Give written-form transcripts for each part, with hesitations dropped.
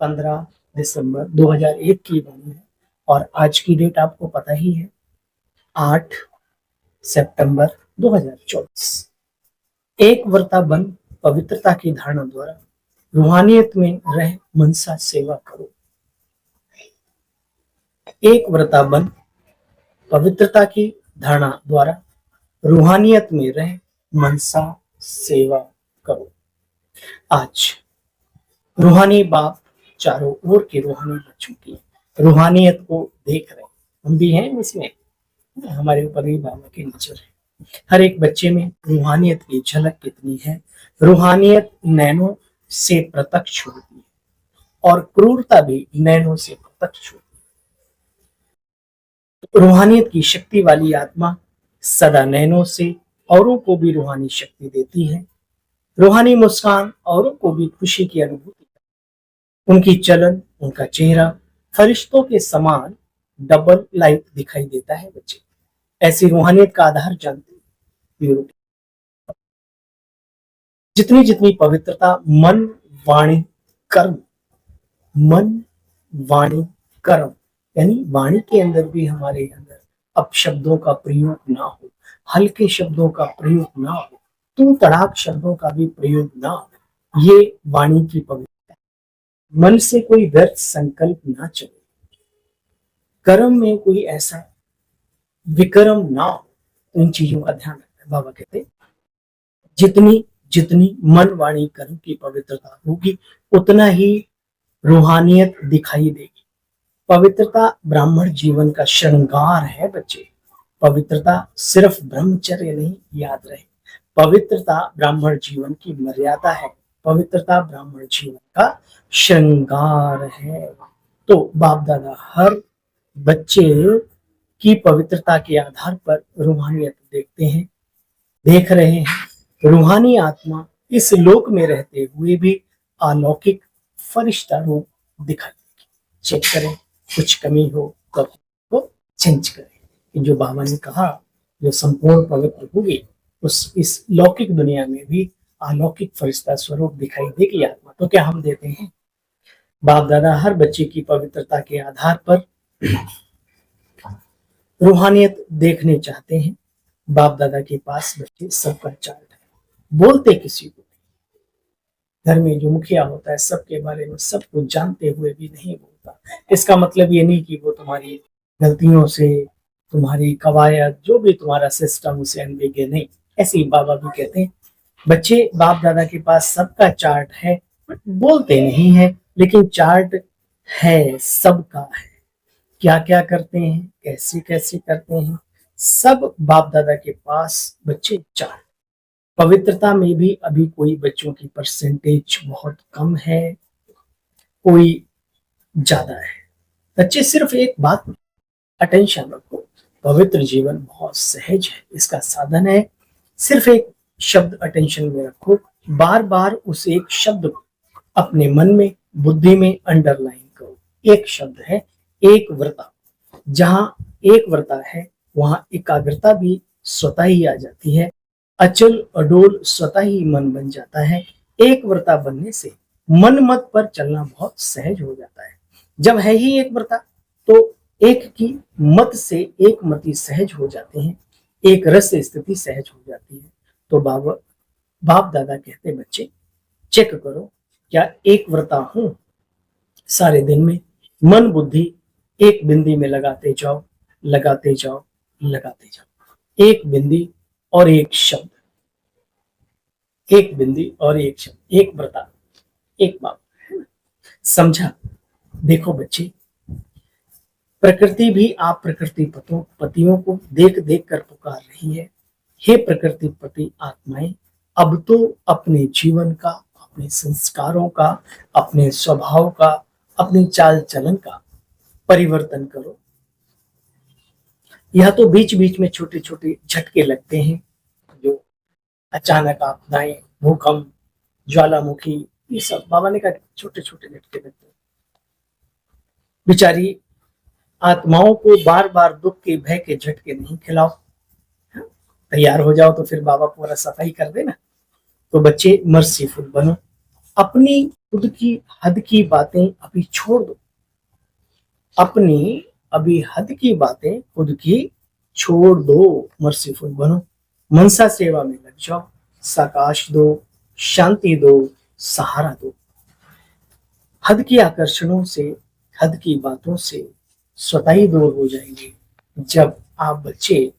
15 दिसंबर 2001 की बनी है और आज की डेट आपको पता ही है, 8 सितंबर 2024। एक व्रता बन पवित्रता की धारणा द्वारा रूहानियत में रह मनसा सेवा करो। एक व्रता बन पवित्रता की धारणा द्वारा रूहानियत में रह मनसा सेवा करो। आज रूहानी बाप चारों ओर के रूहानी बच्चों की रूहानियत को देख रहे हैं, हम भी हैं इसमें, हमारे ऊपर भी बाबा की नजर है। हर एक बच्चे में रूहानियत की झलक कितनी है। रूहानियत नैनों से प्रत्यक्ष होती है और क्रूरता भी नैनों से प्रत्यक्ष होती है। रूहानियत की शक्ति वाली आत्मा सदा नैनों से औरों को भी रूहानी शक्ति देती है। रूहानी मुस्कान औरों को भी खुशी की अनुभूति, उनकी चलन, उनका चेहरा फरिश्तों के समान डबल लाइट दिखाई देता है। बच्चे ऐसी रूहानियत का आधार जानते हैं, प्योरिटी। जितनी जितनी पवित्रता मन वाणी कर्म, मन वाणी कर्म, यानी वाणी के अंदर भी हमारे अंदर अपशब्दों का प्रयोग ना हो, हल्के शब्दों का प्रयोग ना हो, तू तड़ाक शब्दों का भी प्रयोग ना हो, ये वाणी की पवित्रता। मन से कोई व्यर्थ संकल्प ना चले, कर्म में कोई ऐसा विक्रम ना हो, तो इन चीजों का ध्यान रखना। बाबा कहते जितनी जितनी मन वाणी कर्म की पवित्रता होगी उतना ही रूहानियत दिखाई देगी। पवित्रता ब्राह्मण जीवन का श्रृंगार है बच्चे। पवित्रता सिर्फ ब्रह्मचर्य नहीं, याद रहे, पवित्रता ब्राह्मण जीवन की मर्यादा है, पवित्रता ब्राह्मण जीवन का श्रृंगार है। तो बाप दादा हर बच्चे की पवित्रता के आधार पर रूहानियत देखते हैं, देख रहे हैं। रूहानी आत्मा इस लोक में रहते हुए भी अलौकिक फरिश्ता रूप दिखाई देगी। चेक करें, कुछ कमी हो तो चेंज करें। जो बाबा ने कहा, जो संपूर्ण पवित्र होगी उस इस लौकिक दुनिया में भी अलौकिक फरिश्ता स्वरूप दिखाई देगी आत्मा। तो क्या हम देते हैं? बाप दादा हर बच्चे की पवित्रता के आधार पर रूहानियत देखने चाहते हैं। बाप दादा के पास बच्चे सबका चार्ट है, बोलते किसी को नहीं। घर में जो मुखिया होता है सबके बारे में सब कुछ जानते हुए भी नहीं बोलता। इसका मतलब ये नहीं कि वो तुम्हारी गलतियों से, तुम्हारी कवायद, जो भी तुम्हारा सिस्टम, उसे अनभिज्ञ नहीं। ऐसे ही बाबा भी कहते हैं बच्चे बाप दादा के पास सबका चार्ट है, बोलते नहीं है, लेकिन चार्ट है, सबका है। क्या क्या करते हैं, कैसे कैसे करते हैं, सब बाप दादा के पास बच्चे चार्ट। पवित्रता में भी अभी कोई बच्चों की परसेंटेज बहुत कम है, कोई ज्यादा है। बच्चे सिर्फ एक बात अटेंशन रखो, पवित्र जीवन बहुत सहज है, इसका साधन है। सिर्फ एक शब्द अटेंशन में रखो, बार बार उस एक शब्द को अपने मन में, बुद्धि में अंडरलाइन करो। एक शब्द है एक व्रता। जहां एक व्रता है वहां एकाग्रता भी स्वतः ही आ जाती है, अचल अडोल स्वतः ही मन बन जाता है। एक व्रता बनने से मन मत पर चलना बहुत सहज हो जाता है। जब है ही एक व्रता तो एक की मत से एक मति सहज हो जाते हैं, एक रस स्थिति सहज हो जाती है। तो बाप दादा कहते बच्चे चेक करो, क्या एक व्रता हूं? सारे दिन में मन बुद्धि एक बिंदी में लगाते जाओ, लगाते जाओ, लगाते जाओ। एक बिंदी और एक शब्द, एक बिंदी और एक शब्द, एक व्रता, एक बाप। समझा? देखो बच्चे, प्रकृति भी आप प्रकृति पतियों को देख देख कर पुकार रही है। हे प्रकृति पति आत्माएं, अब तो अपने जीवन का, अपने संस्कारों का, अपने स्वभाव का, अपनी चाल चलन का परिवर्तन करो। यह तो बीच बीच में छोटे छोटे झटके लगते हैं, जो अचानक आपदाएं, भूकंप, ज्वालामुखी, ये सब बाबा ने कहा छोटे छोटे झटके लगते हैं। बेचारी आत्माओं को बार बार दुख के भय के झटके नहीं खिलाओ। तैयार हो जाओ तो फिर बाबा पूरा सफाई कर देना। तो बच्चे मर्सीफुल बनो, अपनी खुद की हद की बातें अभी छोड़ दो, अपनी अभी हद की बातें खुद की छोड़ दो, मर्सीफुल बनो, मनसा सेवा में लग जाओ, साकाश दो, शांति दो, सहारा दो। हद के आकर्षणों से, हद की बातों से स्वतः ही दूर हो जाएंगे जब आप बच्चे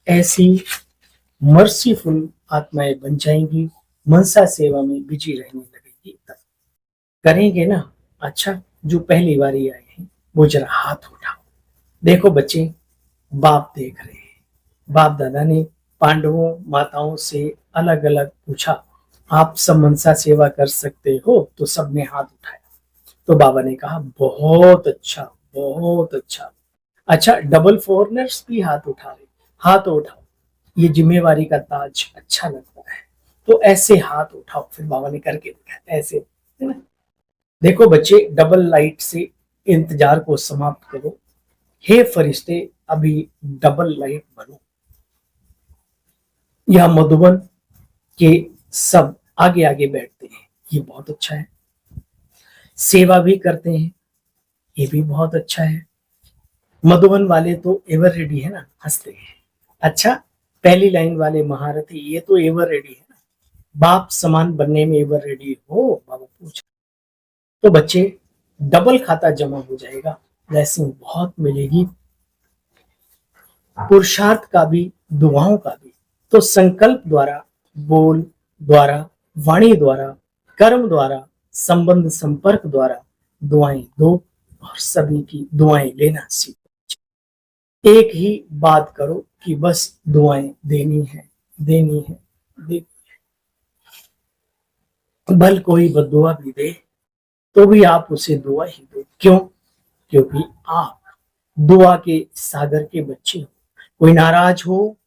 ऐसी मर्सीफुल आत्माएं बन जाएंगी, मनसा सेवा में बिजी रहने लगेगी। तब करेंगे ना। अच्छा, जो पहली बारी आए हैं वो जरा हाथ उठाओ। देखो बच्चे, बाप देख रहे हैं। बाप दादा ने पांडवों माताओं से अलग अलग पूछा, आप सब मनसा सेवा कर सकते हो? तो सबने हाथ उठाया। तो बाबा ने कहा, बहुत अच्छा, बहुत अच्छा। अच्छा, डबल फॉरनर्स भी हाथ उठा रहे, हाथ उठाओ, ये जिम्मेवारी का ताज अच्छा लगता है। तो ऐसे हाथ उठाओ। फिर बाबा ने करके दिखाया ऐसे, है ना। देखो बच्चे, डबल लाइट से इंतजार को समाप्त करो। हे फरिश्ते, अभी डबल लाइट बनो। यह मधुबन के सब आगे आगे बैठते हैं, ये बहुत अच्छा है। सेवा भी करते हैं, ये भी बहुत अच्छा है। मधुबन वाले तो एवर रेडी है ना, हंसते हैं। अच्छा, पहली लाइन वाले महारथी, ये तो एवर रेडी है ना, बाप समान बनने में एवर रेडी हो? बाबा पूछ। तो बच्चे, डबल खाता जमा हो जाएगा, ब्लेसिंग बहुत मिलेगी, पुरुषार्थ का भी, दुआओं का भी। तो संकल्प द्वारा, बोल द्वारा, वाणी द्वारा, कर्म द्वारा, संबंध संपर्क द्वारा दुआएं दो और सभी की दुआएं लेना सीखो। एक ही बात करो कि बस दुआएं देनी है, देनी है, देनी है। भल कोई बद्दुआ भी दे तो भी आप उसे दुआ ही दो। क्यों? क्योंकि आप दुआ के सागर के बच्चे हो। कोई नाराज हो,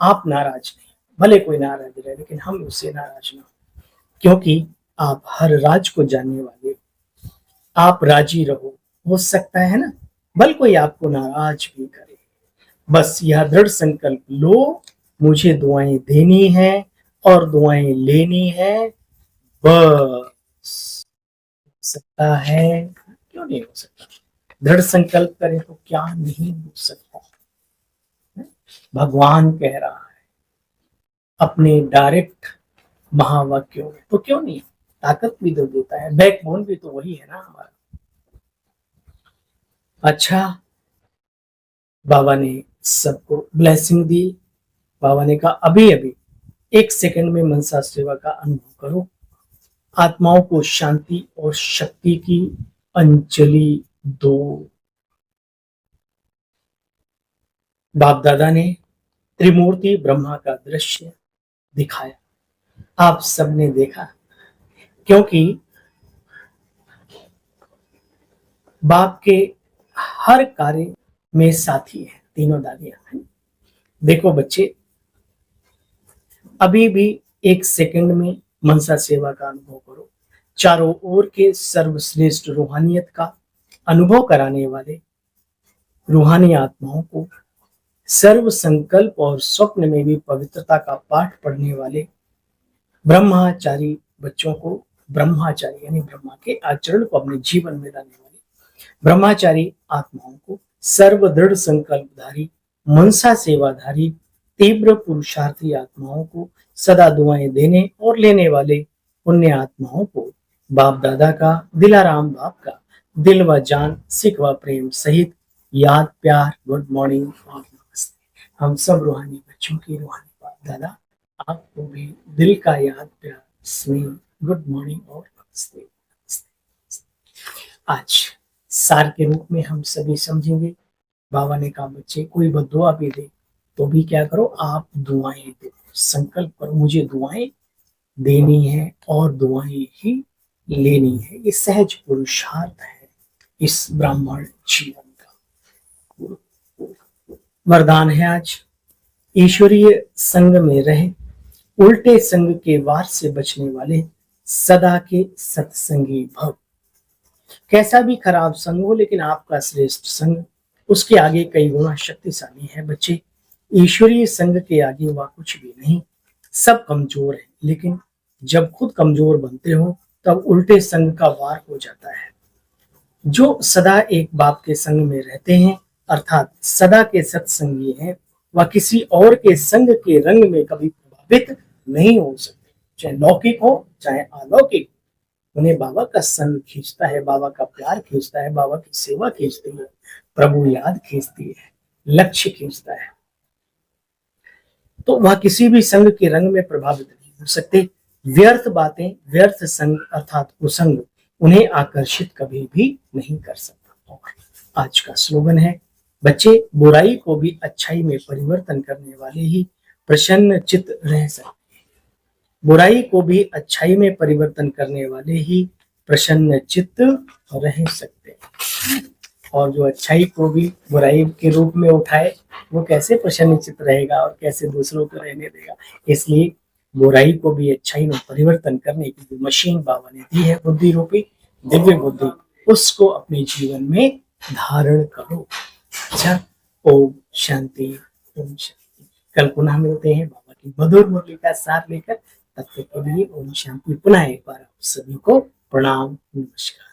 आप नाराज नहीं, भले कोई नाराज रहे लेकिन हम उससे नाराज ना हो, क्योंकि आप हर राज को जानने वाले हो। आप राजी रहो, हो सकता है ना, भले कोई आपको नाराज भी करे। बस यह दृढ़ संकल्प लो, मुझे दुआएं देनी है और दुआएं लेनी है, बस। सकता है, क्यों नहीं हो सकता? दृढ़ संकल्प करें तो क्या नहीं हो सकता। भगवान कह रहा है अपने डायरेक्ट महावाक्यों में, तो क्यों नहीं? ताकत भी तो देता है, बैकबोन भी तो वही है ना हमारा। अच्छा, बाबा ने सबको ब्लेसिंग दी। बाबा ने कहा, अभी अभी 1 सेकंड में मनसा सेवा का अनुभव करो, आत्माओं को शांति और शक्ति की अंजलि दो। बाप दादा ने त्रिमूर्ति ब्रह्मा का दृश्य दिखाया, आप सबने देखा, क्योंकि बाप के हर कार्य में साथी है, तीनों दादियां हैं। देखो बच्चे, अभी भी 1 सेकंड में मनसा सेवा का अनुभव करो। चारों ओर के सर्वश्रेष्ठ रूहानियत का अनुभव कराने वाले रूहानी आत्माओं को, सर्व संकल्प और स्वप्न में भी पवित्रता का पाठ पढ़ने वाले ब्रह्माचारी बच्चों को, ब्रह्माचारी यानी ब्रह्मा के आचरण को अपने जीवन में लाने वाले ब्रह्माचारी आत्माओं को, सर्व दृढ़ संकल्पधारी मनसा सेवाधारी तीव्र पुरुषार्थी आत्माओं को, सदा दुआएं देने और लेने वाले पुण्य आत्माओं को, बाप दादा का, दिलाराम बाप का दिल व जान, सिख व प्रेम सहित याद, प्यार, गुड मॉर्निंग और नमस्ते। हम सब रूहानी बच्चों की रूहानी बाप दादा आपको भी दिल का याद, प्यार, स्नेह, गुड मॉर्निंग और नमस्ते। आज सार के रूप में हम सभी समझेंगे। बाबा ने कहा, बच्चे कोई बद्दुआ भी दे तो भी क्या करो, आप दुआएं दो, संकल्प करो मुझे दुआएं देनी है और दुआएं ही लेनी है। ये सहज पुरुषार्थ है इस ब्राह्मण जीवन का। वरदान है आज, ईश्वरीय संग में रहे, उल्टे संग के वार से बचने वाले सदा के सत्संगी भव। कैसा भी खराब संग हो, लेकिन आपका श्रेष्ठ संग उसके आगे कई गुना शक्तिशाली है। बच्चे, ईश्वरीय संग के आगे वह कुछ भी नहीं, सब कमजोर है, लेकिन जब खुद कमजोर बनते हो तब उल्टे संग का वार हो जाता है। जो सदा एक बाप के संग में रहते हैं अर्थात सदा के सत्संगी हैं, वह किसी और के संग के रंग में कभी प्रभावित नहीं हो सकते, चाहे लौकिक हो चाहे अलौकिक। उन्हें बाबा का संग खींचता है, बाबा का प्यार खींचता है, बाबा की सेवा खींचती है, प्रभु याद खींचती है, लक्ष्य खींचता है। तो वह किसी भी संग के रंग में प्रभावित नहीं हो सकते। व्यर्थ बातें, व्यर्थ संग अर्थात कुसंग उन्हें आकर्षित कभी भी नहीं कर सकता। आज का स्लोगन है, बच्चे बुराई को भी अच्छाई में परिवर्तन करने वाले ही प्रसन्न चित्त रह सकते हैं। बुराई को भी अच्छाई में परिवर्तन करने वाले ही प्रसन्न चित्त रह सकते हैं। और जो अच्छाई को भी बुराई के रूप में उठाए वो कैसे प्रसन्न चित्त रहेगा और कैसे दूसरों को रहने देगा। इसलिए बुराई को भी अच्छाई में परिवर्तन करने की जो मशीन बाबा ने दी है, बुद्धि रूपी दिव्य बुद्धि, उसको अपने जीवन में धारण करो। अच्छा, ओम शांति, ओम शांति। कल पुनः मिलते हैं बाबा की मधुर मुरली का साथ लेकर। तब तक के लिए ओम शांति। पुनः एक बार आप सभी को प्रणाम, नमस्कार।